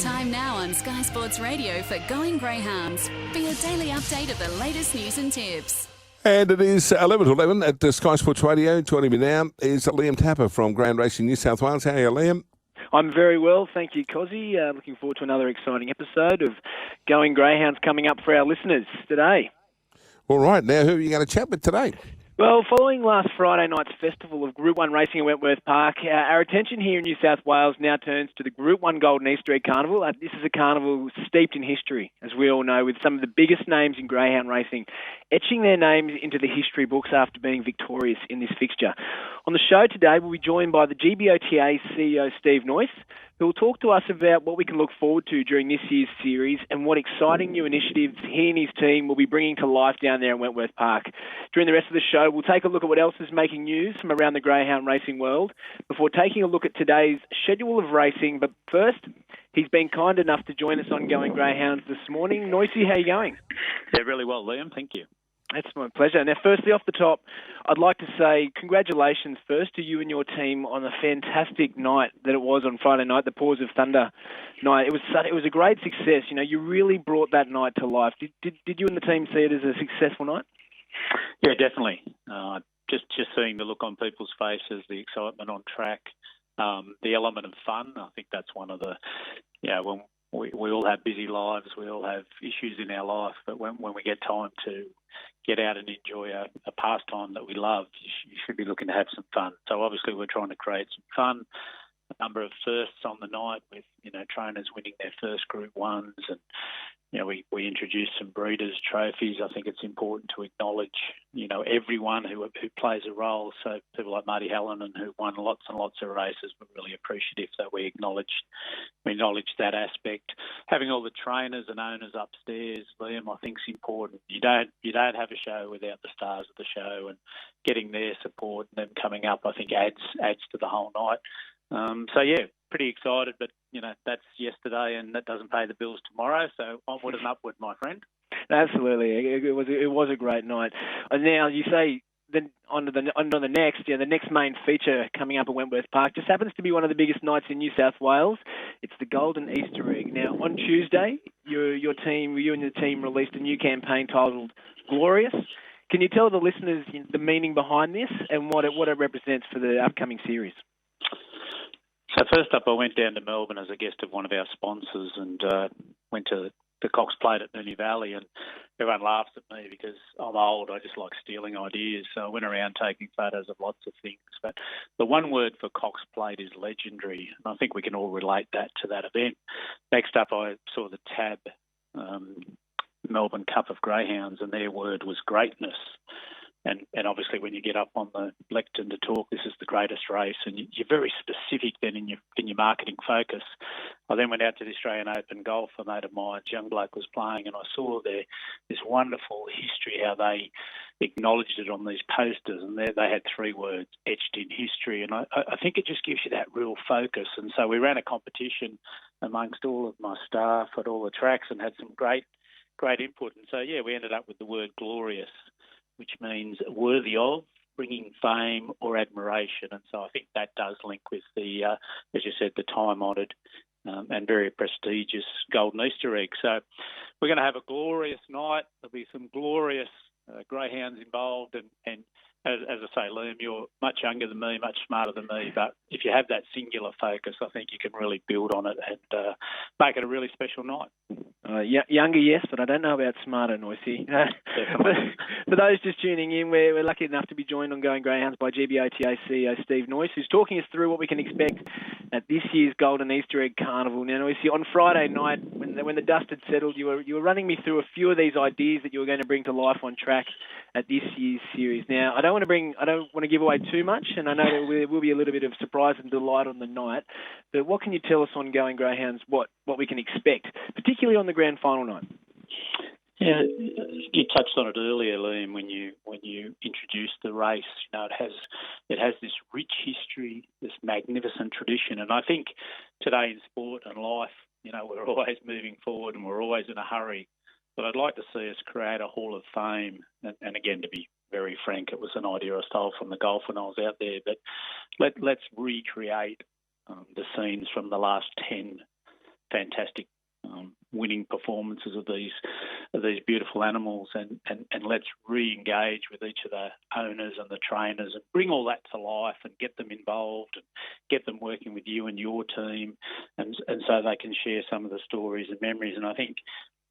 Time now on Sky Sports Radio for Going Greyhounds for your daily update of the latest news and tips. And it is 11 to 11 at Sky Sports Radio. Joining me now is Liam Tapper from Greyhound Racing New South Wales. How are you, Liam? I'm very well, thank you, Cozzy. Looking forward to another exciting episode of Going Greyhounds coming up for our listeners today. All right, now who are you going to chat with today? Well, following last Friday night's festival of Group 1 racing at Wentworth Park, our attention here in New South Wales now turns to the Group 1 Golden Easter Egg Carnival. This is a carnival steeped in history, as we all know, with some of the biggest names in greyhound racing etching their names into the history books after being victorious in this fixture. On the show today, we'll be joined by the GBOTA CEO Steve Noyce, who will talk to us about what we can look forward to during this year's series and what exciting new initiatives he and his team will be bringing to life down there in Wentworth Park. During the rest of the show, we'll take a look at what else is making news from around the greyhound racing world before taking a look at today's schedule of racing. But first, he's been kind enough to join us on Going Greyhounds this morning. Noisy, how are you going? Yeah, really well, Liam. Thank you. That's my pleasure. Now, firstly, off the top, I'd like to say congratulations first to you and your team on the fantastic night that it was on Friday night, the Paws of Thunder night. It was a great success. You know, you really brought that night to life. Did you and the team see it as a successful night? Yeah, definitely. Just seeing the look on people's faces, the excitement on track, the element of fun. I think that's one of the, when we all have busy lives, we all have issues in our life, but when we get time to get out and enjoy a pastime that we love, you should be looking to have some fun. So obviously we're trying to create some fun, a number of firsts on the night with, trainers winning their first Group 1s and, we introduced some breeders' trophies. I think it's important to acknowledge, everyone who plays a role. So people like Marty Hallinan, who won lots and lots of races, were really appreciative that we acknowledged that aspect. Having all the trainers and owners upstairs, Liam, I think is important. You don't have a show without the stars of the show, and getting their support and them coming up, I think adds to the whole night. Pretty excited, but that's yesterday, and that doesn't pay the bills tomorrow. So onward and upward, my friend. Absolutely, it was a great night. And now you say then on to the next, the next main feature coming up at Wentworth Park just happens to be one of the biggest nights in New South Wales. It's the Golden Easter Egg. Now on Tuesday, you and your team released a new campaign titled Glorious. Can you tell the listeners the meaning behind this and what it represents for the upcoming series? So first up, I went down to Melbourne as a guest of one of our sponsors and went to the Cox Plate at Moonee Valley, and everyone laughs at me because I'm old. I just like stealing ideas. So I went around taking photos of lots of things. But the one word for Cox Plate is legendary, and I think we can all relate that to that event. Next up, I saw the TAB Melbourne Cup of Greyhounds, and their word was greatness. And obviously when you get up on the lectern to talk, this is the greatest race, and you're very specific then in your marketing focus. I then went out to the Australian Open Golf. A mate of mine, young bloke, was playing, and I saw this wonderful history, how they acknowledged it on these posters, and they had three words, etched in history. And I think it just gives you that real focus. And so we ran a competition amongst all of my staff at all the tracks and had some great input. And so, we ended up with the word glorious, which means worthy of, bringing fame or admiration. And so I think that does link with the, as you said, the time-honoured and very prestigious Golden Easter Egg. So we're going to have a glorious night. There'll be some glorious greyhounds involved. And as I say, Liam, you're much younger than me, much smarter than me. But if you have that singular focus, I think you can really build on it and make it a really special night. Younger, yes, but I don't know about smarter, Noisy. For those just tuning in, we're lucky enough to be joined on Going Greyhounds by GBOTA CEO Steve Noyce, who's talking us through what we can expect at this year's Golden Easter Egg Carnival. Now, Noisy, on Friday night, when the dust had settled, you were running me through a few of these ideas that you were going to bring to life on track at this year's series. Now, I don't want to give away too much, and I know there will be a little bit of surprise and delight on the night. But what can you tell us on Going Greyhounds? What we can expect, particularly on the grand final night? Yeah, you touched on it earlier, Liam, when you introduced the race. It has this rich history, this magnificent tradition, and I think today in sport and life, we're always moving forward and we're always in a hurry. But I'd like to see us create a Hall of Fame, and again, to be very frank, it was an idea I stole from the golf when I was out there. But let's recreate the scenes from the last 10 fantastic winning performances of these beautiful animals, and let's re-engage with each of the owners and the trainers and bring all that to life and get them involved and get them working with you and your team, and so they can share some of the stories and memories. And I think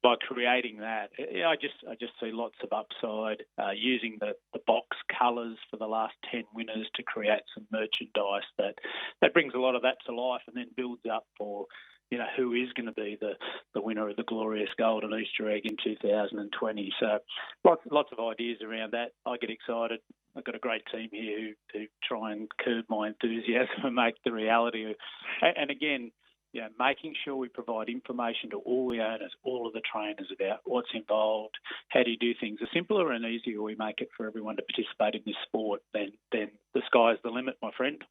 by creating that, I just see lots of upside, using the box colours for the last 10 winners to create some merchandise that brings a lot of that to life and then builds up for, you know, who is going to be the winner of the glorious golden Easter egg in 2020. So lots of ideas around that. I get excited. I've got a great team here who try and curb my enthusiasm and make the reality. And again, you know, making sure we provide information to all the owners, all of the trainers about what's involved, how do you do things. The simpler and easier we make it for everyone to participate in this sport, then the sky's the limit, my friend.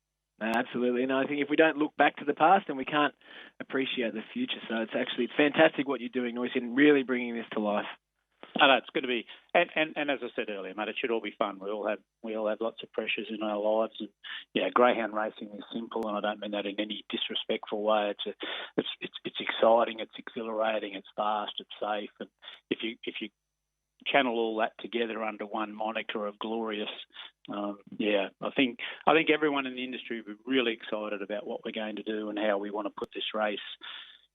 No, absolutely. And I think if we don't look back to the past, then we can't appreciate the future. So it's fantastic what you're doing, Noyce, and really bringing this to life. No, it's going to be, and as I said earlier, mate, it should all be fun. We all have lots of pressures in our lives, and yeah, greyhound racing is simple, and I don't mean that in any disrespectful way. It's exciting, it's exhilarating, it's fast, it's safe, and if you channel all that together under one moniker of glorious, I think everyone in the industry will be really excited about what we're going to do and how we want to put this race.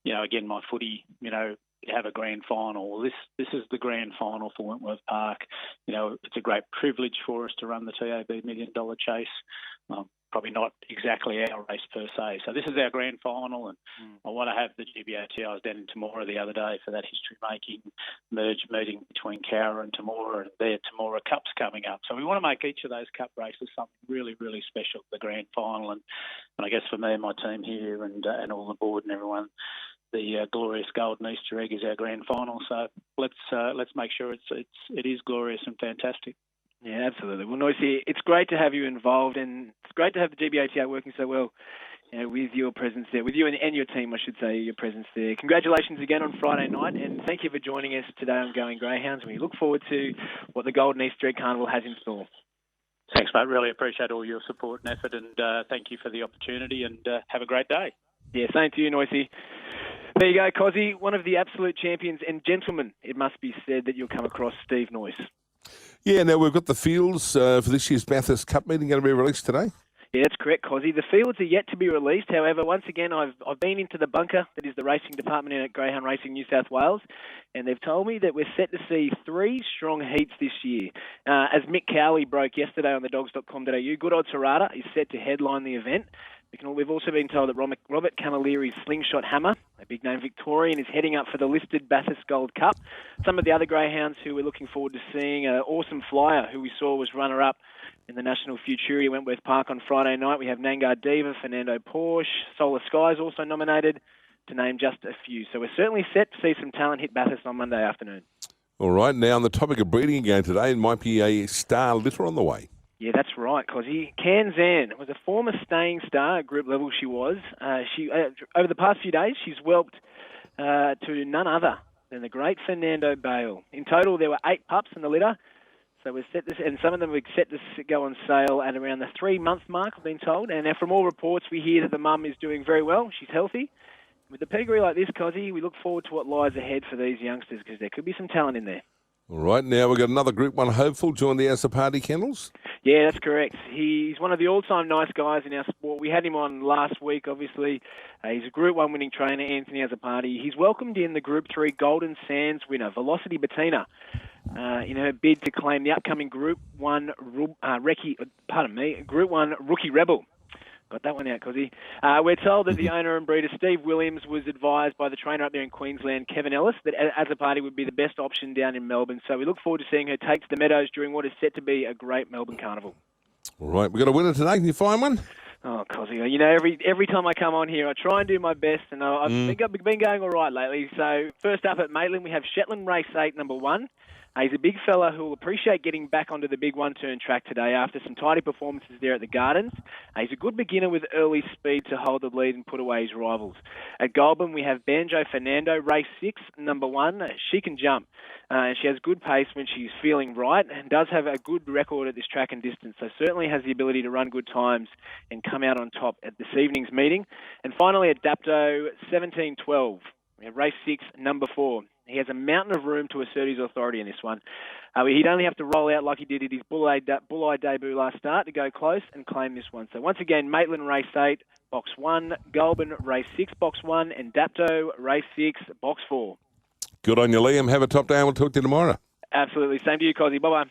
You know, again, my footy, you know, have a grand final. Well, this is the grand final for Wentworth Park. You know, it's a great privilege for us to run the TAB $1 Million Chase. Probably not exactly our race per se. So this is our grand final, and I want to have the GBOTA. I was down in Temora the other day for that history-making merge meeting between Cowra and Temora, and their Temora Cup's coming up. So we want to make each of those cup races something really, really special, the grand final. And I guess for me and my team here and all the board and everyone, the glorious golden Easter egg is our grand final. So let's make sure it is glorious and fantastic. Yeah, absolutely. Well, Noyce, it's great to have you involved, and it's great to have the GBOTA working so well, you know, with your presence there, with you and your team, I should say, your presence there. Congratulations again on Friday night, and thank you for joining us today on Going Greyhounds. We look forward to what the Golden Easter Egg Carnival has in store. Thanks, mate. Really appreciate all your support and effort, and thank you for the opportunity, and have a great day. Yeah, same to you, Noyce. There you go, Cozzy, one of the absolute champions and gentlemen, it must be said, that you'll come across, Steve Noyce. Yeah, now we've got the fields for this year's Bathurst Cup meeting going to be released today. Yeah, that's correct, Cozzy. The fields are yet to be released. However, once again, I've been into the bunker that is the racing department in at Greyhound Racing New South Wales, and they've told me that we're set to see 3 strong heats this year. As Mick Cowley broke yesterday on thedogs.com.au, Good Odds Harada is set to headline the event. We've also been told that Robert Camilleri's Slingshot Hammer, a big-name Victorian, is heading up for the listed Bathurst Gold Cup. Some of the other greyhounds who we're looking forward to seeing are Awesome Flyer, who we saw was runner-up in the National Futuria Wentworth Park on Friday night. We have Nangar Diva, Fernando Porsche, Solar Skies also nominated, to name just a few. So we're certainly set to see some talent hit Bathurst on Monday afternoon. All right, now on the topic of breeding again today, it might be a star litter on the way. Yeah, that's right, Cozzy. Kanzan was a former staying star at group level. She was. She over the past few days, she's whelped to none other than the great Fernando Bale. In total, there were 8 pups in the litter. So we're set this, and some of them are set to go on sale at around the 3-month mark, I've been told. And from all reports, we hear that the mum is doing very well. She's healthy. With a pedigree like this, Cozzy, we look forward to what lies ahead for these youngsters, because there could be some talent in there. All right, now we've got another Group 1 hopeful join the As a Party Kennels. Yeah, that's correct. He's one of the all-time nice guys in our sport. We had him on last week, obviously. He's a Group 1 winning trainer, Anthony As a Party. He's welcomed in the Group 3 Golden Sands winner, Velocity Bettina, in her bid to claim the upcoming Group 1 Group 1 Rookie Rebel. Got that one out, Cozzy. We're told that the owner and breeder, Steve Williams, was advised by the trainer up there in Queensland, Kevin Ellis, that As a Party would be the best option down in Melbourne. So we look forward to seeing her take to the meadows during what is set to be a great Melbourne Carnival. All right, we've got a winner today. Can you find one? Oh, Cozzy, you know, every time I come on here, I try and do my best, and I think I've been going all right lately. So first up at Maitland, we have Shetland Race 8, number 1. He's a big fella who will appreciate getting back onto the big one-turn track today after some tidy performances there at the Gardens. He's a good beginner with early speed to hold the lead and put away his rivals. At Goulburn, we have Banjo Fernando, race 6, number 1. She can jump, and she has good pace when she's feeling right and does have a good record at this track and distance, so certainly has the ability to run good times and come out on top at this evening's meeting. And finally, at Dapto, 17-12. We have race 6, number 4. He has a mountain of room to assert his authority in this one. He'd only have to roll out like he did at his Bull-Eye debut last start to go close and claim this one. So once again, Maitland race 8, box 1, Goulburn race 6, box 1, and Dapto race 6, box 4. Good on you, Liam. Have a top day and we'll talk to you tomorrow. Absolutely. Same to you, Cozzy. Bye-bye.